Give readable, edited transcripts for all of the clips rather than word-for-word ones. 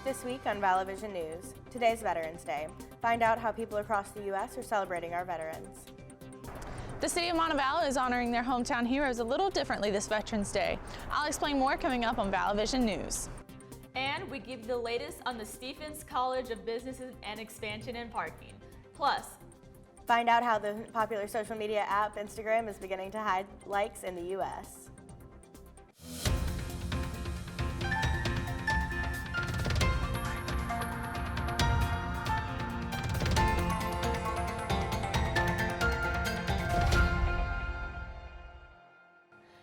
This week on Vallo Vision News, today's Veterans Day. Find out how people across the U.S. are celebrating our veterans. The city of Montebello is honoring their hometown heroes a little differently this Veterans Day. I'll explain more coming up on Vallo Vision News. And we give you the latest on the Stephens College of Business and Expansion and Parking. Plus, find out how the popular social media app Instagram is beginning to hide likes in the U.S.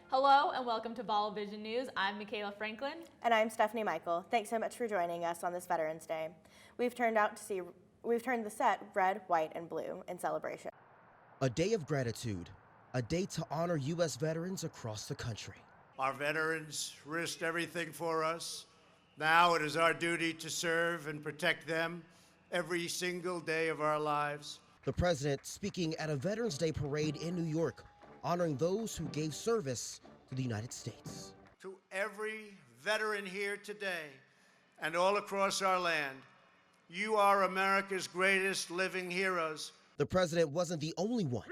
hello and welcome to Vallo Vision News. I'm Michaela Franklin. And I'm Stephanie Michael. Thanks so much for joining us on this Veterans Day. We've turned the set red, white, and blue in celebration. A day of gratitude, a day to honor U.S. veterans across the country. Our veterans risked everything for us. Now it is our duty to serve and protect them every single day of our lives. The president speaking at a Veterans Day parade in New York, honoring those who gave service to the United States. To every veteran here today and all across our land, you are America's greatest living heroes. The president wasn't the only one.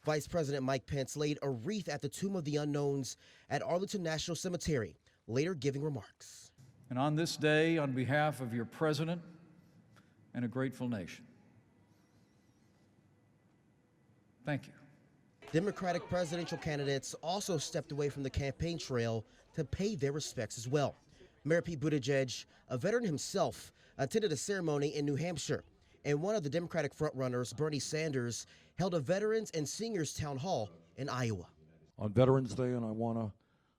Vice President Mike Pence laid a wreath at the Tomb of the Unknowns at Arlington National Cemetery, later giving remarks. And on this day, on behalf of your president and a grateful nation, thank you. Democratic presidential candidates also stepped away from the campaign trail to pay their respects as well. Mayor Pete Buttigieg, a veteran himself, attended a ceremony in New Hampshire, and one of the Democratic frontrunners, Bernie Sanders, held a Veterans and Seniors Town Hall in Iowa. On Veterans Day, and I want to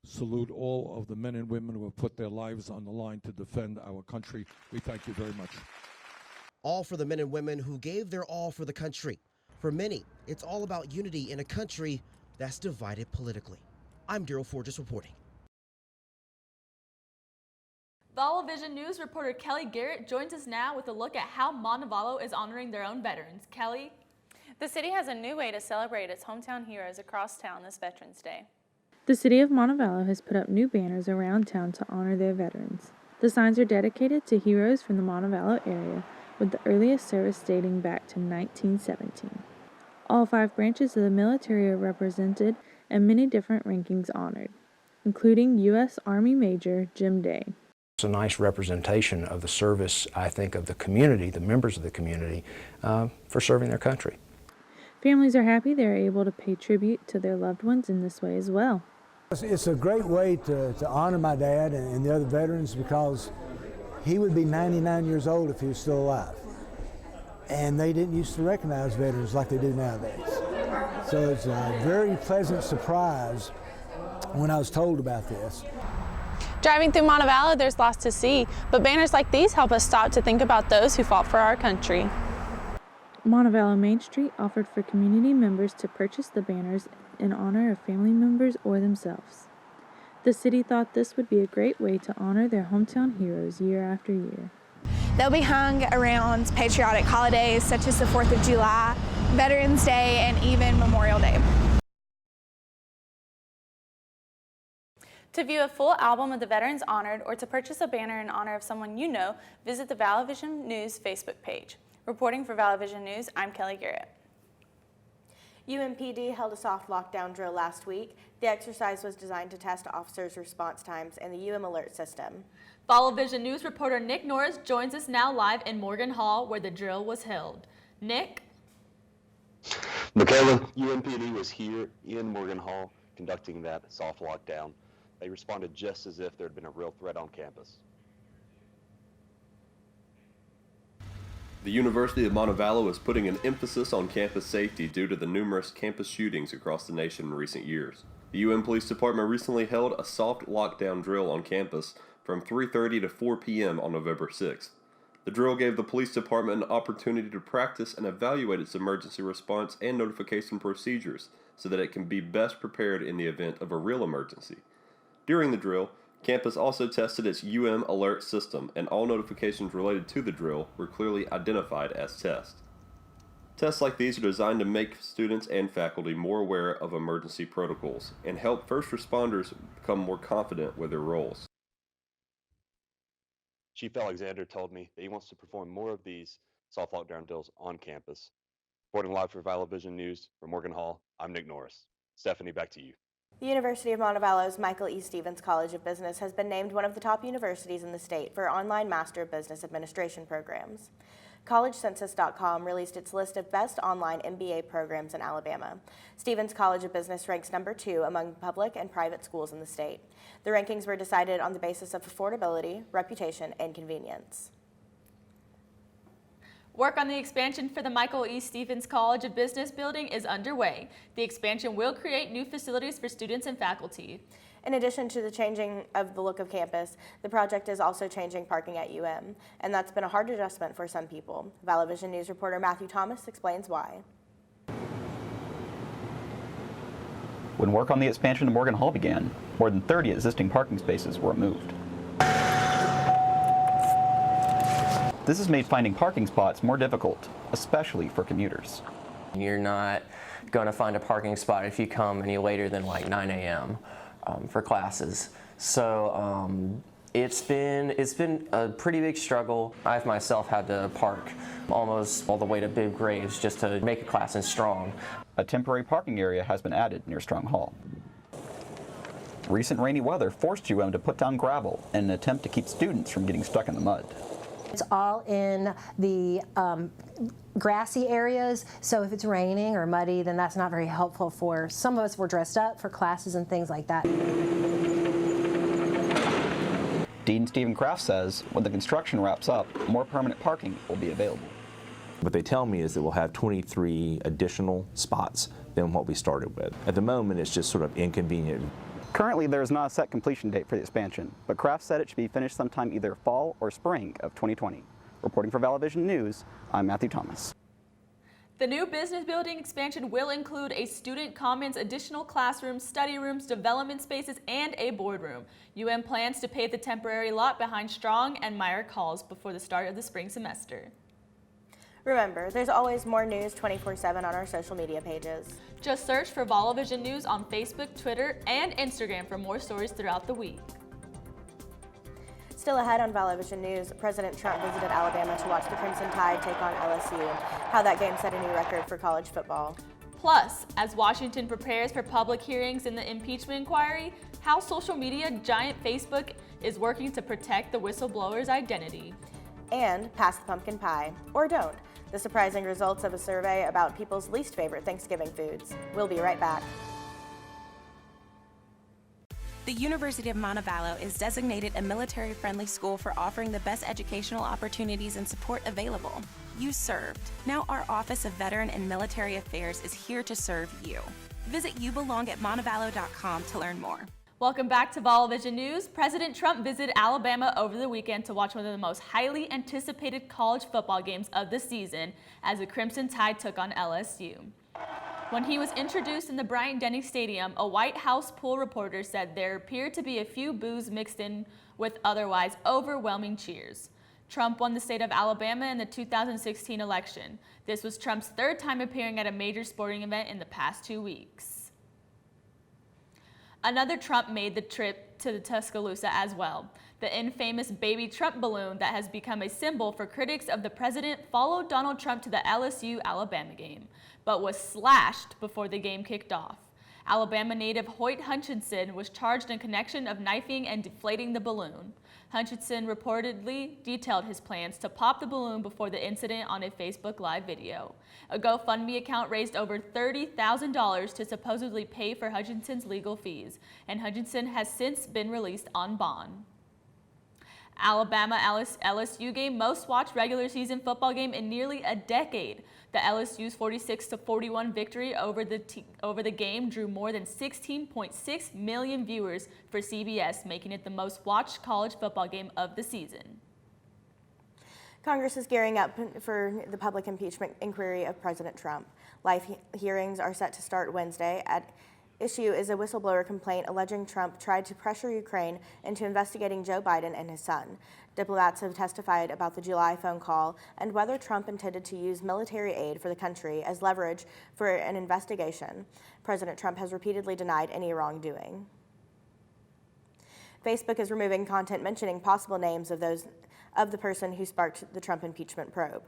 salute all of the men and women who have put their lives on the line to defend our country. We thank you very much. All for the men and women who gave their all for the country. For many, it's all about unity in a country that's divided politically. I'm Daryl Forges reporting. Vallo Vision News reporter Kelly Garrett joins us now with a look at how Montebello is honoring their own veterans. Kelly? The city has a new way to celebrate its hometown heroes across town this Veterans Day. The city of Montebello has put up new banners around town to honor their veterans. The signs are dedicated to heroes from the Montebello area, with the earliest service dating back to 1917. All 5 branches of the military are represented and many different rankings honored, including U.S. Army Major Jim Day. It's a nice representation of the service, I think, of the community, the members of the community, for serving their country. Families are happy they are able to pay tribute to their loved ones in this way as well. It's a great way to honor my dad and the other veterans, because he would be 99 years old if he was still alive. And they didn't used to recognize veterans like they do nowadays. So it's a very pleasant surprise when I was told about this. Driving through Montebello, there's lots to see, but banners like these help us stop to think about those who fought for our country. Montebello Main Street offered for community members to purchase the banners in honor of family members or themselves. The city thought this would be a great way to honor their hometown heroes year after year. They'll be hung around patriotic holidays such as the 4th of July, Veterans Day, and even Memorial Day. To view a full album of the veterans honored or to purchase a banner in honor of someone you know, visit the Vallo Vision News Facebook page. Reporting for Vallo Vision News, I'm Kelly Garrett. UMPD held a soft lockdown drill last week. The exercise was designed to test officers' response times and the alert system. Vallo Vision News reporter Nick Norris joins us now live in Morgan Hall where the drill was held. Nick? Michaela, UMPD was here in Morgan Hall conducting that soft lockdown. They responded just as if there had been a real threat on campus. The University of Montebello is putting an emphasis on campus safety due to the numerous campus shootings across the nation in recent years. The UM Police Department recently held a soft lockdown drill on campus from 3:30 to 4 p.m. on November 6th. The drill gave the police department an opportunity to practice and evaluate its emergency response and notification procedures so that it can be best prepared in the event of a real emergency. During the drill, campus also tested its UM alert system, and all notifications related to the drill were clearly identified as tests. Tests like these are designed to make students and faculty more aware of emergency protocols and help first responders become more confident with their roles. Chief Alexander told me that he wants to perform more of these soft lockdown drills on campus. Reporting live for Vallo Vision News from Morgan Hall, I'm Nick Norris. Stephanie, back to you. The University of Montevallo's Michael E. Stevens College of Business has been named one of the top universities in the state for online Master of Business Administration programs. CollegeCensus.com released its list of best online MBA programs in Alabama. Stevens College of Business ranks number 2 among public and private schools in the state. The rankings were decided on the basis of affordability, reputation, and convenience. Work on the expansion for the Michael E. Stevens College of Business building is underway. The expansion will create new facilities for students and faculty. In addition to the changing of the look of campus, the project is also changing parking at UM, and that's been a hard adjustment for some people. Vallo Vision News reporter Matthew Thomas explains why. When work on the expansion of Morgan Hall began, more than 30 existing parking spaces were removed. This has made finding parking spots more difficult, especially for commuters. You're not going to find a parking spot if you come any later than like 9 a.m. For classes. So it's been a pretty big struggle. I've myself had to park almost all the way to Bib Graves just to make a class in Strong. A temporary parking area has been added near Strong Hall. Recent rainy weather forced UM to put down gravel in an attempt to keep students from getting stuck in the mud. It's all in the grassy areas, so if it's raining or muddy, then that's not very helpful for some of us. We're dressed up for classes and things like that. Dean Stephen Kraft says when the construction wraps up, more permanent parking will be available. What they tell me is that we'll have 23 additional spots than what we started with. At the moment, it's just sort of inconvenient. Currently, there is not a set completion date for the expansion, but Kraft said it should be finished sometime either fall or spring of 2020. Reporting for Vallo Vision News, I'm Matthew Thomas. The new business building expansion will include a student commons, additional classrooms, study rooms, development spaces, and a boardroom. UM plans to pave the temporary lot behind Strong and Myrick Halls before the start of the spring semester. Remember, there's always more news 24/7 on our social media pages. Just search for Vallo Vision News on Facebook, Twitter, and Instagram for more stories throughout the week. Still ahead on Vallo Vision News, President Trump visited Alabama to watch the Crimson Tide take on LSU, how that game set a new record for college football. Plus, as Washington prepares for public hearings in the impeachment inquiry, how social media giant Facebook is working to protect the whistleblower's identity. And pass the pumpkin pie, or don't. The surprising results of a survey about people's least favorite Thanksgiving foods. We'll be right back. The University of Montebello is designated a military-friendly school for offering the best educational opportunities and support available. You served. Now our Office of Veteran and Military Affairs is here to serve you. Visit youbelongatmontebello.com to learn more. Welcome back to Vallo Vision News. President Trump visited Alabama over the weekend to watch one of the most highly anticipated college football games of the season as the Crimson Tide took on LSU. When he was introduced in the Bryant-Denny Stadium, a White House pool reporter said there appeared to be a few boos mixed in with otherwise overwhelming cheers. Trump won the state of Alabama in the 2016 election. This was Trump's third time appearing at a major sporting event in the past 2 weeks. Another Trump made the trip to the Tuscaloosa as well. The infamous baby Trump balloon that has become a symbol for critics of the president followed Donald Trump to the LSU-Alabama game, but was slashed before the game kicked off. Alabama native Hoyt Hutchinson was charged in connection of knifing and deflating the balloon. Hutchinson reportedly detailed his plans to pop the balloon before the incident on a Facebook Live video. A GoFundMe account raised over $30,000 to supposedly pay for Hutchinson's legal fees, and Hutchinson has since been released on bond. Alabama-LSU game, most watched regular season football game in nearly a decade. The LSU's 46-41 victory over the game drew more than 16.6 million viewers for CBS, making it the most watched college football game of the season. Congress is gearing up for the public impeachment inquiry of President Trump. Live hearings are set to start Wednesday. At issue is a whistleblower complaint alleging Trump tried to pressure Ukraine into investigating Joe Biden and his son. Diplomats have testified about the July phone call and whether Trump intended to use military aid for the country as leverage for an investigation. President Trump has repeatedly denied any wrongdoing. Facebook is removing content mentioning possible names of those of the person who sparked the Trump impeachment probe.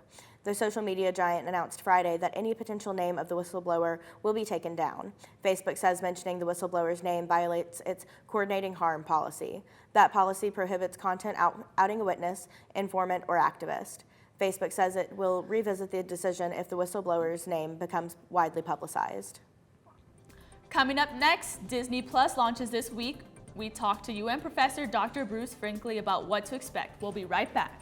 The social media giant announced Friday that any potential name of the whistleblower will be taken down. Facebook says mentioning the whistleblower's name violates its coordinating harm policy. That policy prohibits content outing a witness, informant, or activist. Facebook says it will revisit the decision if the whistleblower's name becomes widely publicized. Coming up next, Disney Plus launches this week. We talked to UN professor Dr. Bruce Finkley about what to expect. We'll be right back.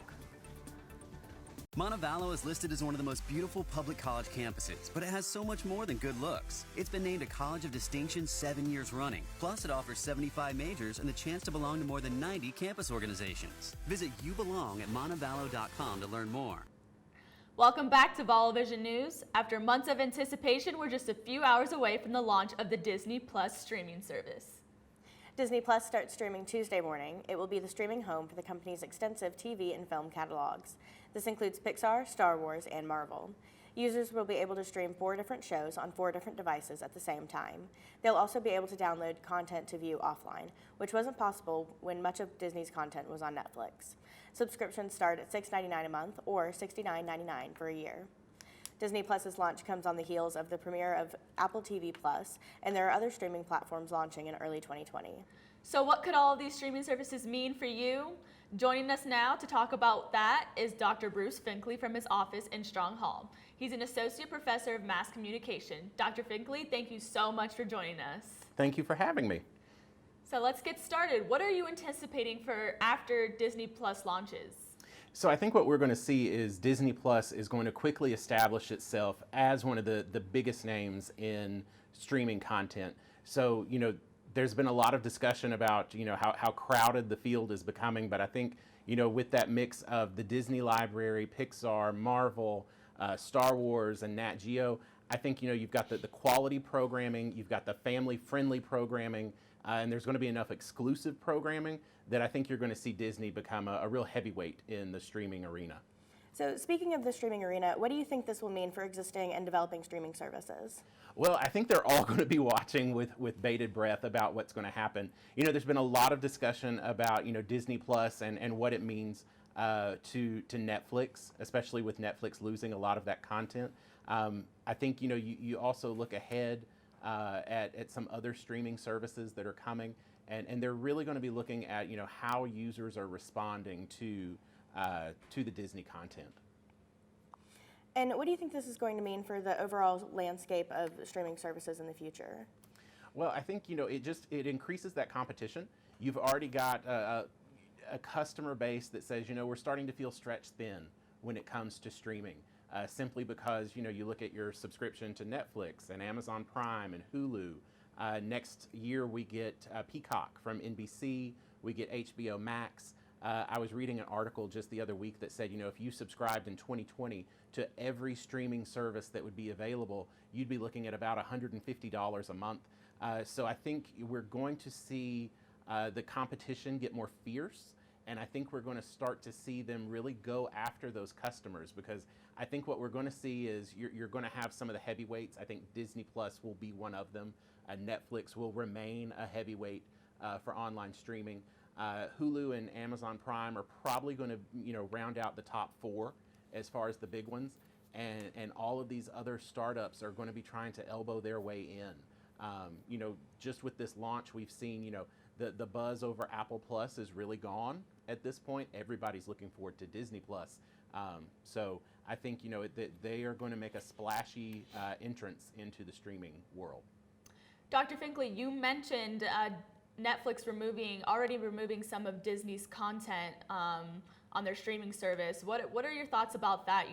Montebello is listed as one of the most beautiful public college campuses, but it has so much more than good looks. It's been named a College of Distinction 7 years running. Plus, it offers 75 majors and the chance to belong to more than 90 campus organizations. Visit youbelong at montebello.com to learn more. Welcome back to Vallo Vision News. After months of anticipation, we're just a few hours away from the launch of the Disney Plus streaming service. Disney Plus starts streaming Tuesday morning. It will be the streaming home for the company's extensive TV and film catalogs. This includes Pixar, Star Wars, and Marvel. Users will be able to stream 4 different shows on 4 different devices at the same time. They'll also be able to download content to view offline, which wasn't possible when much of Disney's content was on Netflix. Subscriptions start at $6.99 a month or $69.99 for a year. Disney Plus's launch comes on the heels of the premiere of Apple TV Plus, and there are other streaming platforms launching in early 2020. So what could all of these streaming services mean for you? Joining us now to talk about that is Dr. Bruce Finkley from his office in Strong Hall. He's an associate professor of mass communication. Dr. Finkley, thank you so much for joining us. Thank you for having me. So let's get started. What are you anticipating for after Disney Plus launches? So I think what we're going to see is Disney Plus is going to quickly establish itself as one of the biggest names in streaming content. So, there's been a lot of discussion about, how crowded the field is becoming, but I think, with that mix of the Disney library, Pixar, Marvel, Star Wars, and Nat Geo, I think, you've got the quality programming, you've got the family-friendly programming, and there's going to be enough exclusive programming that I think you're going to see Disney become a real heavyweight in the streaming arena. So speaking of the streaming arena, what do you think this will mean for existing and developing streaming services? Well, I think they're all going to be watching with bated breath about what's going to happen. There's been a lot of discussion about, Disney Plus and what it means to Netflix, especially with Netflix losing a lot of that content. I think, you also look ahead at some other streaming services that are coming, and they're really going to be looking at, how users are responding to the Disney content. And what do you think this is going to mean for the overall landscape of streaming services in the future? Well, I think, it increases that competition. You've already got a customer base that says, we're starting to feel stretched thin when it comes to streaming, simply because, you look at your subscription to Netflix and Amazon Prime and Hulu. Next year we get Peacock from NBC, we get HBO Max. I was reading an article just the other week that said, if you subscribed in 2020 to every streaming service that would be available, you'd be looking at about $150 a month. So I think we're going to see the competition get more fierce, and I think we're going to start to see them really go after those customers, because I think what we're going to see is you're going to have some of the heavyweights. I think Disney Plus will be one of them. Netflix will remain a heavyweight for online streaming. Hulu and Amazon Prime are probably going to, round out the top 4 as far as the big ones, and all of these other startups are going to be trying to elbow their way in. Just with this launch, we've seen, the buzz over Apple Plus is really gone at this point. Everybody's looking forward to Disney Plus. So I think, that they are going to make a splashy entrance into the streaming world. Dr. Finkley, you mentioned Netflix already removing some of Disney's content on their streaming service. What are your thoughts about that?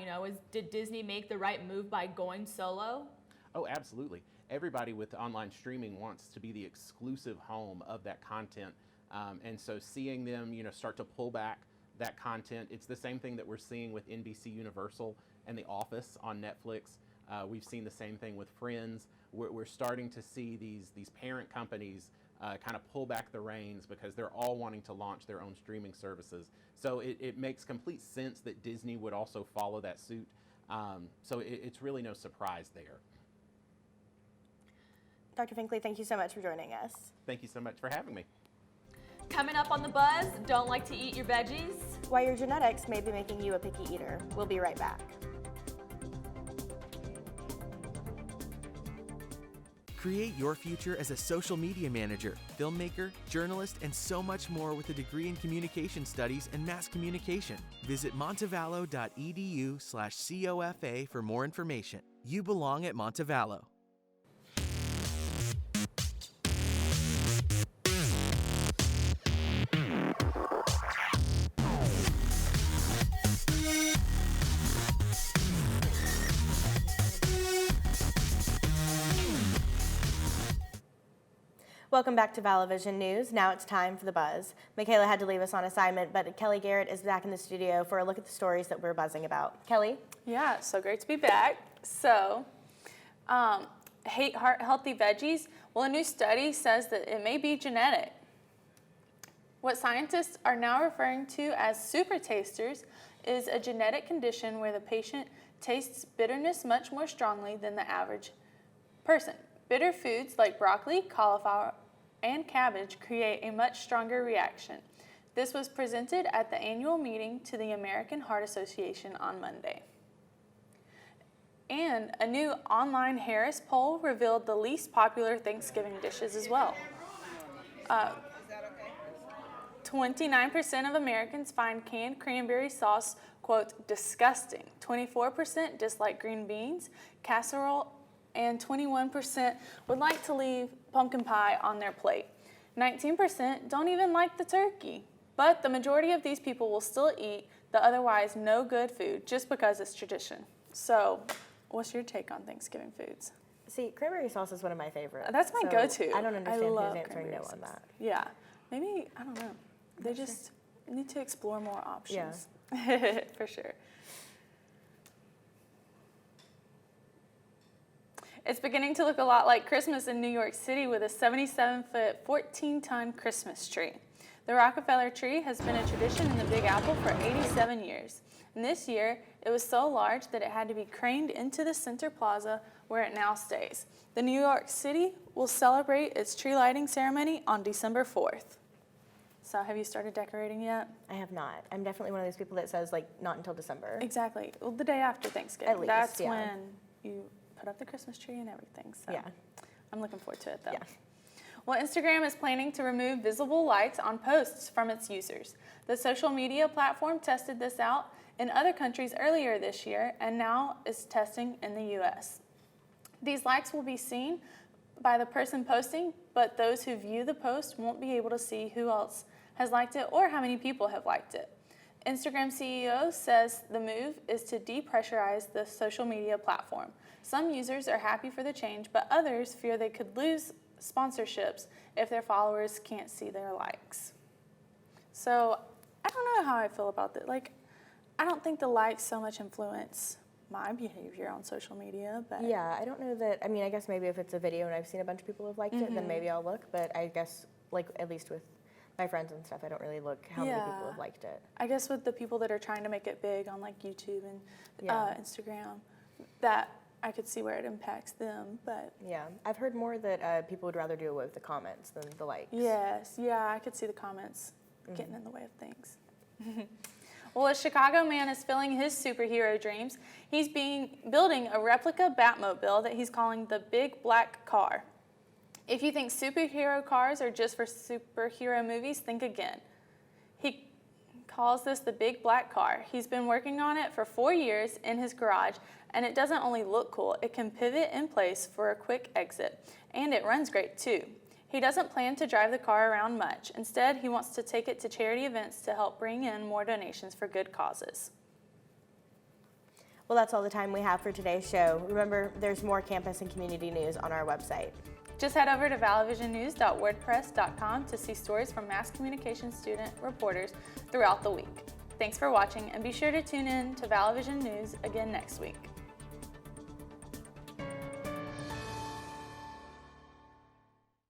Did Disney make the right move by going solo? Oh, absolutely. Everybody with online streaming wants to be the exclusive home of that content. And so seeing them, start to pull back that content, it's the same thing that we're seeing with NBC Universal and The Office on Netflix. We've seen the same thing with Friends. We're starting to see these parent companies kind of pull back the reins because they're all wanting to launch their own streaming services. So it makes complete sense that Disney would also follow that suit. So it's really no surprise there. Dr. Finkley, thank you so much for joining us. Thank you so much for having me. Coming up on The Buzz, don't like to eat your veggies? why your genetics may be making you a picky eater. We'll be right back. Create your future as a social media manager, filmmaker, journalist, and so much more with a degree in communication studies and mass communication. Visit montevallo.edu/COFA for more information. You belong at Montevallo. Welcome back to Vallo Vision News. Now it's time for the buzz. Michaela had to leave us on assignment, but Kelly Garrett is back in the studio for a look at the stories that we're buzzing about. Kelly? Yeah, so great to be back. So, hate healthy veggies. Well, a new study says that it may be genetic. What scientists are now referring to as super tasters is a genetic condition where the patient tastes bitterness much more strongly than the average person. Bitter foods like broccoli, cauliflower, and cabbage create a much stronger reaction. This was presented at the annual meeting to the American Heart Association on Monday. And a new online Harris poll revealed the least popular Thanksgiving dishes as well. 29% of Americans find canned cranberry sauce, quote, disgusting. 24% dislike green beans, casserole, and 21% would like to leave pumpkin pie on their plate. 19% don't even like the turkey. But the majority of these people will still eat the otherwise no good food just because it's tradition. So, what's your take on Thanksgiving foods? See, cranberry sauce is one of my favorites. That's my go-to. I don't understand who's answering cranberry no sauce. on that. Yeah, maybe, I don't know. They just need to explore more options. Yeah. For sure. It's beginning to look a lot like Christmas in New York City with a 77-foot, 14-ton Christmas tree. The Rockefeller tree has been a tradition in the Big Apple for 87 years. And this year, it was so large that it had to be craned into the center plaza where it now stays. The New York City will celebrate its tree lighting ceremony on December 4th. So have you started decorating yet? I have not. I'm definitely one of those people that says, like, not until December. Exactly. Well, the day after Thanksgiving. At least, That's yeah. when you put up the Christmas tree and everything. So yeah. I'm looking forward to it, though. Yeah. Well, Instagram is planning to remove visible lights on posts from its users. The social media platform tested this out in other countries earlier this year and now is testing in the US. These likes will be seen by the person posting, but those who view the post won't be able to see who else has liked it or how many people have liked it. Instagram CEO says the move is to depressurize the social media platform. Some users are happy for the change, but others fear they could lose sponsorships if their followers can't see their likes. So I don't know how I feel about that. Like, I don't think the likes so much influence my behavior on social media, but yeah, I don't know that. I mean, I guess maybe if it's a video and I've seen a bunch of people have liked it, then maybe I'll look. But I guess, like, at least with my friends and stuff, I don't really look how many people have liked it. I guess with the people that are trying to make it big on like YouTube and Instagram, that I could see where it impacts them. But yeah, I've heard more that people would rather do it with the comments than the likes. Yes, yeah, I could see the comments getting in the way of things. Well, a Chicago man is filling his superhero dreams. He's building a replica Batmobile that he's calling the Big Black Car. If you think superhero cars are just for superhero movies, think again. He calls this the Big Black Car. He's been working on it for 4 years in his garage, and it doesn't only look cool, it can pivot in place for a quick exit, and it runs great too. He doesn't plan to drive the car around much. Instead, he wants to take it to charity events to help bring in more donations for good causes. Well, that's all the time we have for today's show. Remember, there's more campus and community news on our website. Just head over to vallovisionnews.wordpress.com to see stories from mass communication student reporters throughout the week. Thanks for watching, and be sure to tune in to Vallo Vision News again next week.